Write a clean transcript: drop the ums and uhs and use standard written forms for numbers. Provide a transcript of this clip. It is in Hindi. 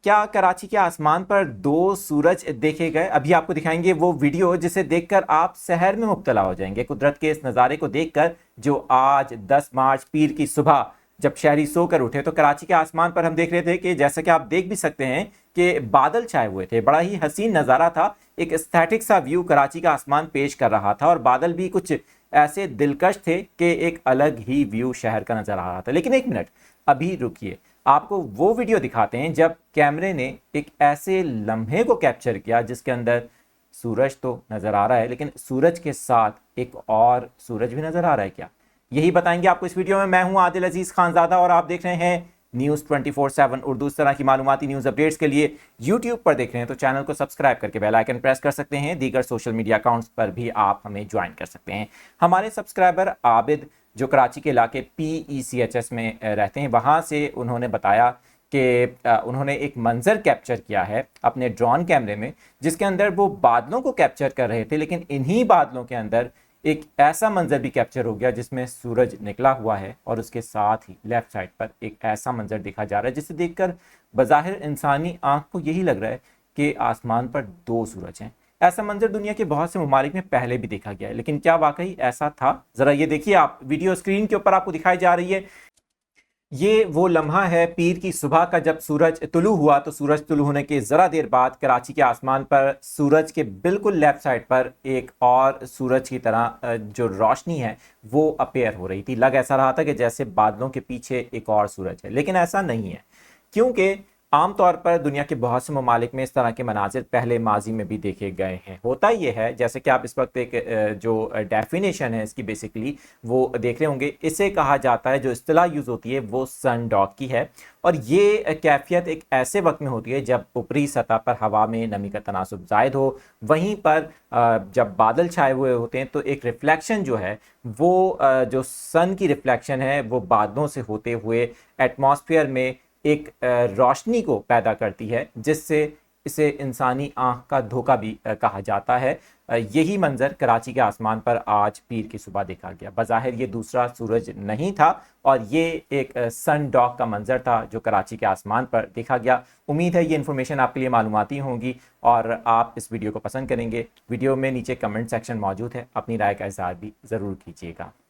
क्या कराची के आसमान पर दो सूरज देखे गए? अभी आपको दिखाएंगे वो वीडियो जिसे देखकर आप सहर में मुब्तला हो जाएंगे। कुदरत के इस नज़ारे को देखकर जो आज 10 मार्च पीर की सुबह जब शहरी सोकर उठे तो कराची के आसमान पर हम देख रहे थे कि जैसा कि आप देख भी सकते हैं कि बादल छाए हुए थे। बड़ा ही हसीन नज़ारा था, एक एस्थेटिक सा व्यू कराची का आसमान पेश कर रहा था और बादल भी कुछ ऐसे दिलकश थे कि एक अलग ही व्यू शहर का नजर आ रहा था। लेकिन एक मिनट, अभी रुकिए, आपको वो वीडियो दिखाते हैं जब कैमरे ने एक ऐसे लम्हे को कैप्चर किया जिसके अंदर सूरज तो नजर आ रहा है लेकिन सूरज के साथ एक और सूरज भी नजर आ रहा है। क्या, यही बताएंगे आपको इस वीडियो में। मैं हूं आदिल अजीज खानजादा और आप देख रहे हैं न्यूज़ 24/7 उर्दू। इस तरह की मालूमाती न्यूज़ अपडेट्स के लिए यूट्यूब पर देख रहे हैं तो चैनल को सब्सक्राइब करके बेल आइकन प्रेस कर सकते हैं। दीगर सोशल मीडिया अकाउंट्स पर भी आप हमें ज्वाइन कर सकते हैं। हमारे सब्सक्राइबर आबिद जो कराची के इलाके PECHS में रहते हैं, वहाँ से उन्होंने बताया कि उन्होंने एक मंजर कैप्चर किया है अपने ड्रोन कैमरे में जिसके अंदर वो बादलों को कैप्चर कर रहे थे, लेकिन इन्हीं बादलों के अंदर एक ऐसा मंजर भी कैप्चर हो गया जिसमें सूरज निकला हुआ है और उसके साथ ही लेफ्ट साइड पर एक ऐसा मंजर देखा जा रहा है जिसे देखकर बज़ाहिर इंसानी आंख को यही लग रहा है कि आसमान पर दो सूरज हैं। ऐसा मंजर दुनिया के बहुत से ममालिक में पहले भी देखा गया है, लेकिन क्या वाकई ऐसा था? जरा ये देखिए, आप वीडियो स्क्रीन के ऊपर आपको दिखाई जा रही है। ये वो लम्हा है पीर की सुबह का जब सूरज तुलू हुआ। तो सूरज तुलू होने के ज़रा देर बाद कराची के आसमान पर सूरज के बिल्कुल लेफ्ट साइड पर एक और सूरज की तरह जो रोशनी है वो अपेयर हो रही थी। लग ऐसा रहा था कि जैसे बादलों के पीछे एक और सूरज है, लेकिन ऐसा नहीं है, क्योंकि आमतौर पर दुनिया के बहुत से ममालिक में इस तरह के मनाजिर पहले माजी में भी देखे गए हैं। होता ये है, जैसे कि आप इस वक्त एक जो डेफिनेशन है इसकी बेसिकली वो देख रहे होंगे, इसे कहा जाता है, जो इस्तिलाह यूज़ होती है वो सन डॉग की है। और ये कैफियत एक ऐसे वक्त में होती है जब ऊपरी सतह पर हवा में नमी का तनासुब ज़ायद हो, वहीं पर जब बादल छाए हुए होते हैं तो एक रिफ्लेक्शन जो है वो जो सन की रिफ्लेक्शन है वो बादलों से होते हुए एटमॉस्फेयर में एक रोशनी को पैदा करती है जिससे इसे इंसानी आंख का धोखा भी कहा जाता है। यही मंजर कराची के आसमान पर आज पीर की सुबह देखा गया। बज़ाहिर ये दूसरा सूरज नहीं था और ये एक सन डॉग का मंजर था जो कराची के आसमान पर देखा गया। उम्मीद है ये इन्फॉर्मेशन आपके लिए मालूमाती होंगी और आप इस वीडियो को पसंद करेंगे। वीडियो में नीचे कमेंट सेक्शन मौजूद है, अपनी राय का इज़हार भी ज़रूर कीजिएगा।